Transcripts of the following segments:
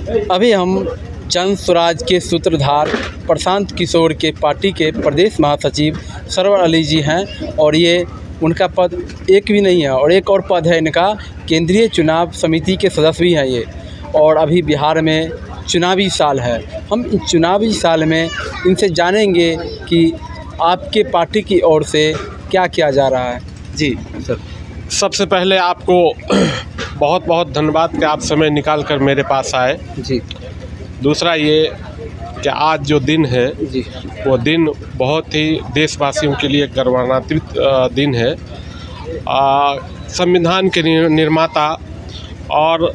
अभी हम जन स्वराज के सूत्रधार प्रशांत किशोर के पार्टी के प्रदेश महासचिव सरवर अली जी हैं और ये उनका पद एक भी नहीं है और एक और पद है इनका केंद्रीय चुनाव समिति के सदस्य भी हैं ये। और अभी बिहार में चुनावी साल है। हम इस चुनावी साल में इनसे जानेंगे कि आपके पार्टी की ओर से क्या किया जा रहा है। जी सर। सबसे पहले आपको बहुत बहुत धन्यवाद कि आप समय निकाल कर मेरे पास आए। जी। दूसरा ये कि आज जो दिन है जी। वो दिन बहुत ही देशवासियों के लिए गौरवान्वित दिन है। संविधान के निर्माता और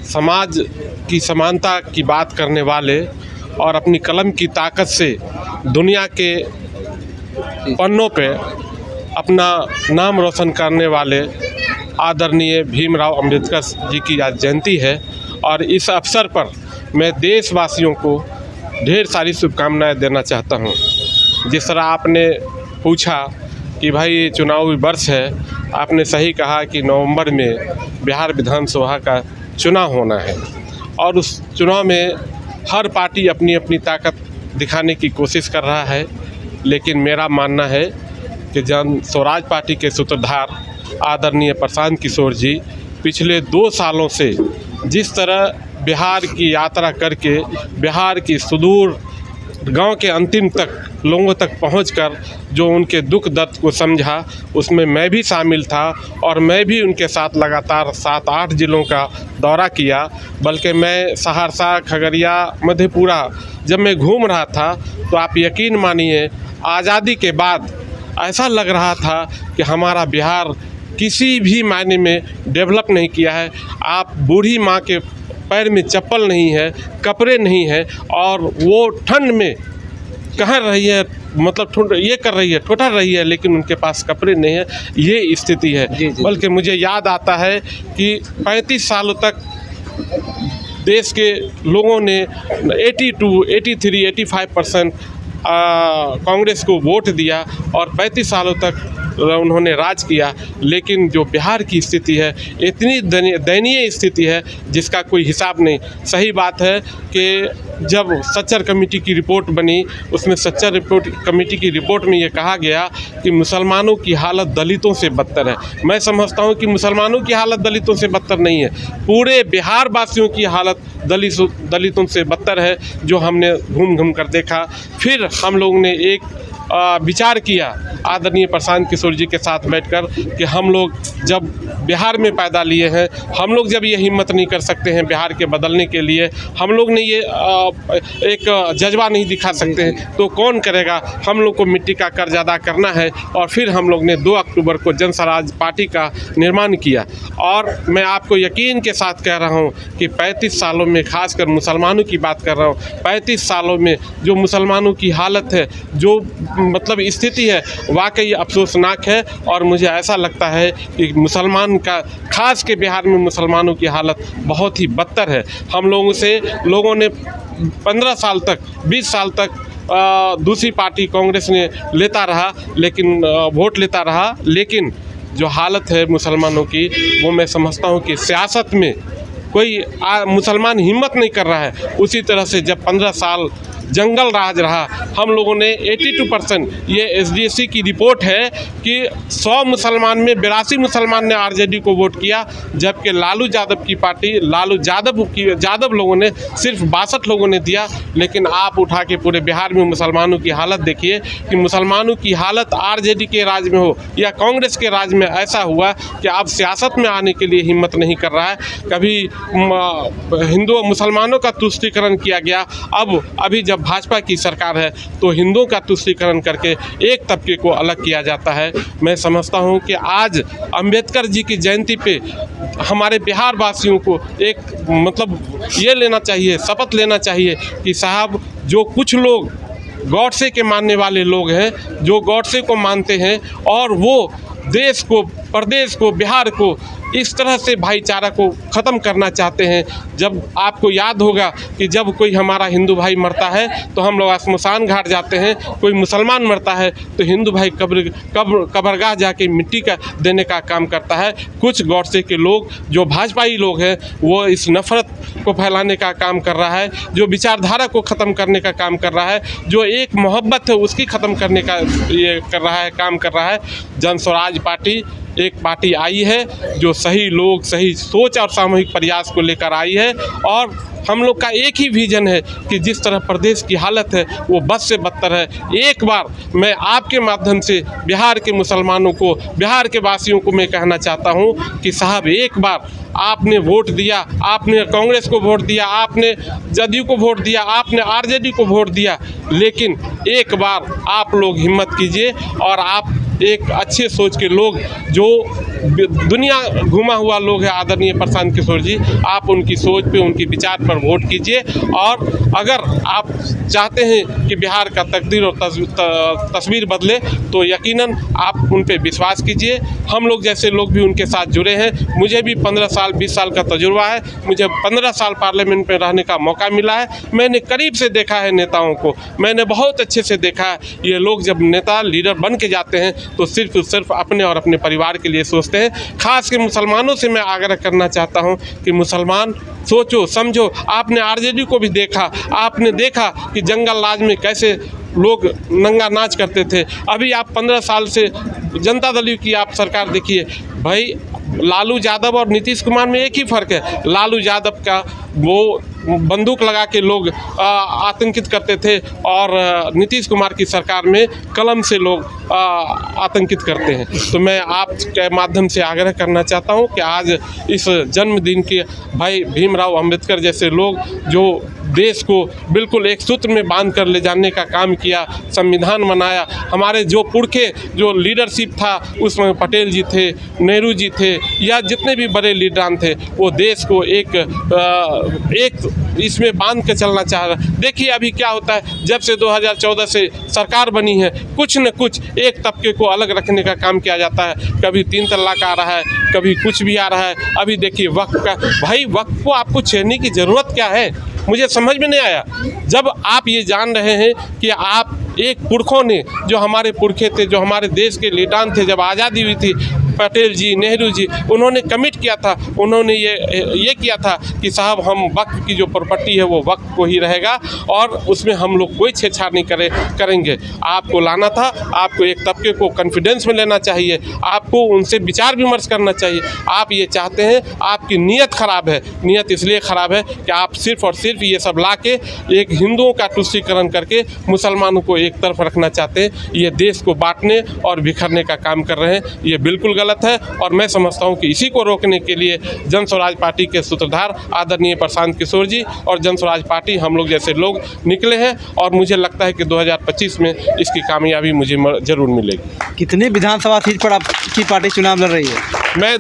समाज की समानता की बात करने वाले और अपनी कलम की ताकत से दुनिया के पन्नों पे अपना नाम रोशन करने वाले आदरणीय भीमराव अंबेडकर जी की आज जयंती है और इस अवसर पर मैं देशवासियों को ढेर सारी शुभकामनाएं देना चाहता हूं। जिस तरह आपने पूछा कि भाई ये चुनावी वर्ष है, आपने सही कहा कि नवंबर में बिहार विधानसभा का चुनाव होना है और उस चुनाव में हर पार्टी अपनी अपनी ताकत दिखाने की कोशिश कर रहा है। लेकिन मेरा मानना है कि जन स्वराज पार्टी के सूत्रधार आदरणीय प्रशांत किशोर जी पिछले 2 सालों से जिस तरह बिहार की यात्रा करके बिहार की सुदूर गांव के अंतिम तक लोगों तक पहुंचकर जो उनके दुख दर्द को समझा, उसमें मैं भी शामिल था और मैं भी उनके साथ लगातार 7-8 जिलों का दौरा किया। बल्कि मैं सहरसा, खगड़िया, मधेपुरा जब मैं घूम रहा था तो आप यकीन मानिए आज़ादी के बाद ऐसा लग रहा था कि हमारा बिहार किसी भी मायने में डेवलप नहीं किया है। आप बूढ़ी माँ के पैर में चप्पल नहीं है, कपड़े नहीं है और वो ठंड में कह रही है, मतलब ये कर रही है, ठोठर रही है, लेकिन उनके पास कपड़े नहीं है। ये स्थिति है। बल्कि मुझे याद आता है कि 35 सालों तक देश के लोगों ने 82, 83, 85% कांग्रेस को वोट दिया और 35 सालों तक उन्होंने राज किया। लेकिन जो बिहार की स्थिति है इतनी दयनीय स्थिति है जिसका कोई हिसाब नहीं। सही बात है कि जब सच्चर कमेटी की रिपोर्ट बनी, उसमें सच्चर कमेटी की रिपोर्ट में ये कहा गया कि मुसलमानों की हालत दलितों से बदतर है। मैं समझता हूँ कि मुसलमानों की हालत दलितों से बदतर नहीं है, पूरे बिहार वासियों की हालत दलितों से बदतर है, जो हमने घूम घूम कर देखा। फिर हम लोगों ने एक विचार किया आदरणीय प्रशांत किशोर जी के साथ बैठकर कि हम लोग जब बिहार में पैदा लिए हैं, हम लोग जब ये हिम्मत नहीं कर सकते हैं बिहार के बदलने के लिए, हम लोग ने ये एक जज्बा नहीं दिखा सकते हैं, तो कौन करेगा। हम लोग को मिट्टी का कर्ज अदा करना है और फिर हम लोग ने 2 अक्टूबर को जन स्वराज पार्टी का निर्माण किया। और मैं आपको यकीन के साथ कह रहा हूँ कि 35 सालों में, खासकर मुसलमानों की बात कर रहा हूँ, 35 सालों में जो मुसलमानों की हालत है, जो मतलब स्थिति है, वाकई अफसोसनाक है। और मुझे ऐसा लगता है कि मुसलमान का, खास के बिहार में मुसलमानों की हालत बहुत ही बदतर है। हम लोगों ने 15 साल तक, 20 साल तक दूसरी पार्टी कांग्रेस ने लेता रहा, लेकिन वोट लेता रहा, लेकिन जो हालत है मुसलमानों की, वो मैं समझता हूँ कि सियासत में कोई मुसलमान हिम्मत नहीं कर रहा है। उसी तरह से जब 15 साल जंगल राज रहा, हम लोगों ने 82%, ये SDSC की रिपोर्ट है कि 100 मुसलमान में 82 मुसलमान ने RJD को वोट किया, जबकि लालू यादव की पार्टी, यादव लोगों ने सिर्फ 62 लोगों ने दिया। लेकिन आप उठा के पूरे बिहार में मुसलमानों की हालत देखिए कि मुसलमानों की हालत RJD के राज में हो या कांग्रेस के राज में ऐसा हुआ कि अब सियासत में आने के लिए हिम्मत नहीं कर रहा है। कभी हिंदू मुसलमानों का तुष्टीकरण किया गया, अभी जब भाजपा की सरकार है तो हिंदुओं का तुष्टीकरण करके एक तबके को अलग किया जाता है। मैं समझता हूं कि आज अंबेडकर जी की जयंती पे हमारे बिहार वासियों को एक मतलब ये लेना चाहिए, शपथ लेना चाहिए कि साहब, जो कुछ लोग गॉडसे के मानने वाले लोग हैं, जो गॉडसे को मानते हैं और वो देश को, प्रदेश को, बिहार को इस तरह से भाईचारा को ख़त्म करना चाहते हैं। जब आपको याद होगा कि जब कोई हमारा हिंदू भाई मरता है तो हम लोग स्मशान घाट जाते हैं, कोई मुसलमान मरता है तो हिंदू भाई कब्रगाह जाके मिट्टी का देने का काम करता है। कुछ गौडसे के लोग जो भाजपाई लोग हैं वो इस नफ़रत को फैलाने का काम कर रहा है, जो विचारधारा को ख़त्म करने का काम कर रहा है, जो एक मोहब्बत है उसकी ख़त्म करने का ये कर रहा है, काम कर रहा है। जन स्वराज पार्टी एक पार्टी आई है जो सही लोग, सही सोच और सामूहिक प्रयास को लेकर आई है और हम लोग का एक ही विज़न है कि जिस तरह प्रदेश की हालत है वो बद से बदतर है। एक बार मैं आपके माध्यम से बिहार के मुसलमानों को, बिहार के वासियों को मैं कहना चाहता हूँ कि साहब एक बार आपने वोट दिया, आपने कांग्रेस को वोट दिया, आपने जदयू को वोट दिया, आपने आरजेडी को वोट दिया, लेकिन एक बार आप लोग हिम्मत कीजिए और आप एक अच्छे सोच के लोग जो दुनिया घुमा हुआ लोग हैं, आदरणीय प्रशांत किशोर जी, आप उनकी सोच पे, उनके विचार पर वोट कीजिए। और अगर आप चाहते हैं कि बिहार का तकदीर और तस्वीर बदले तो यकीनन आप उन पे विश्वास कीजिए। हम लोग जैसे लोग भी उनके साथ जुड़े हैं। मुझे भी 15 साल 20 साल का तजुर्बा है, मुझे 15 साल पार्लियामेंट में रहने का मौका मिला है। मैंने करीब से देखा है नेताओं को, मैंने बहुत अच्छे से देखा है। ये लोग जब नेता लीडर बन के जाते हैं तो सिर्फ अपने और अपने परिवार के लिए सोचते हैं। खास के मुसलमानों से मैं आग्रह करना चाहता हूं कि मुसलमान सोचो समझो। आपने आरजेडी को भी देखा, आपने देखा कि जंगल राज में कैसे लोग नंगा नाच करते थे। अभी आप 15 साल से जनता दल की आप सरकार देखिए भाई, लालू यादव और नीतीश कुमार में एक ही फ़र्क है। लालू यादव का वो बंदूक लगा के लोग आतंकित करते थे और नीतीश कुमार की सरकार में कलम से लोग आतंकित करते हैं। तो मैं आपके माध्यम से आग्रह करना चाहता हूं कि आज इस जन्मदिन के भाई भीमराव अंबेडकर जैसे लोग जो देश को बिल्कुल एक सूत्र में बांध कर ले जाने का काम किया, संविधान बनाया, हमारे जो पुरखे जो लीडरशिप था उसमें पटेल जी थे, नेहरू जी थे या जितने भी बड़े लीडरान थे, वो देश को एक इसमें बांध के चलना चाह रहा है। देखिए अभी क्या होता है, जब से 2014 से सरकार बनी है कुछ न कुछ एक तबके को अलग रखने का काम किया जाता है। कभी 3 तलाक आ रहा है, कभी कुछ भी आ रहा है। अभी देखिए वक्फ का, भाई वक्फ को आपको छेड़ने की ज़रूरत क्या है, मुझे समझ में नहीं आया। जब आप ये जान रहे हैं कि आप एक पुरखों ने, जो हमारे पुरखे थे, जो हमारे देश के लीडर थे, जब आज़ादी हुई थी, पटेल जी, नेहरू जी, उन्होंने कमिट किया था, उन्होंने ये किया था कि साहब हम वक्फ की जो प्रॉपर्टी है वो वक्फ को ही रहेगा और उसमें हम लोग कोई छेड़छाड़ नहीं करेंगे। आपको लाना था, आपको एक तबके को कॉन्फिडेंस में लेना चाहिए, आपको उनसे विचार विमर्श करना चाहिए। आप ये चाहते हैं, आपकी नीयत ख़राब है। नीयत इसलिए ख़राब है कि आप सिर्फ और सिर्फ ये सब ला के एक हिंदुओं का तुष्टीकरण करके मुसलमानों को एक तरफ रखना चाहते हैं। ये देश को बांटने और बिखरने का काम कर रहे हैं, ये बिल्कुल गलत है। और मैं समझता हूँ कि इसी को रोकने के लिए जन स्वराज पार्टी के सूत्रधार आदरणीय प्रशांत किशोर जी और जन स्वराज पार्टी, हम लोग जैसे लोग निकले हैं और मुझे लगता है कि 2025 में इसकी कामयाबी मुझे ज़रूर मिलेगी। कितनी विधानसभा सीट पर आपकी पार्टी चुनाव लड़ रही है? मैं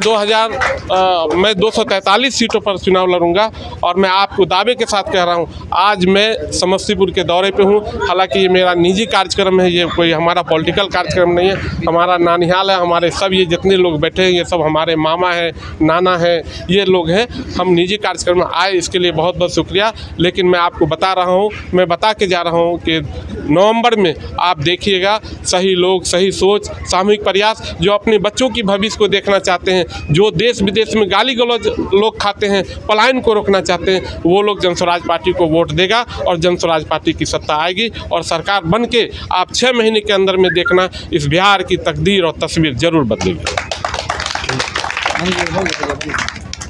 243 सीटों पर चुनाव लड़ूंगा और मैं आपको दावे के साथ कह रहा हूं, आज मैं समस्तीपुर के दौरे पे हूं। हालांकि ये मेरा निजी कार्यक्रम है, ये कोई हमारा पॉलिटिकल कार्यक्रम नहीं है। हमारा नानिहाल है, हमारे सब ये जितने लोग बैठे हैं ये सब हमारे मामा हैं, नाना हैं, ये लोग हैं। हम निजी कार्यक्रम में आए, इसके लिए बहुत बहुत शुक्रिया। लेकिन मैं आपको बता रहा हूँ, मैं बता के जा रहा हूँ कि नवंबर में आप देखिएगा सही लोग, सही सोच, सामूहिक प्रयास, जो अपने बच्चों की भविष्य को देखना चाहते हैं, जो देश विदेश में गाली गलौज लोग खाते हैं, पलायन को रोकना चाहते हैं, वो लोग जन स्वराज पार्टी को वोट देगा और जन स्वराज पार्टी की सत्ता आएगी और सरकार बन के आप 6 महीने के अंदर में देखना इस बिहार की तकदीर और तस्वीर ज़रूर बदलेगी।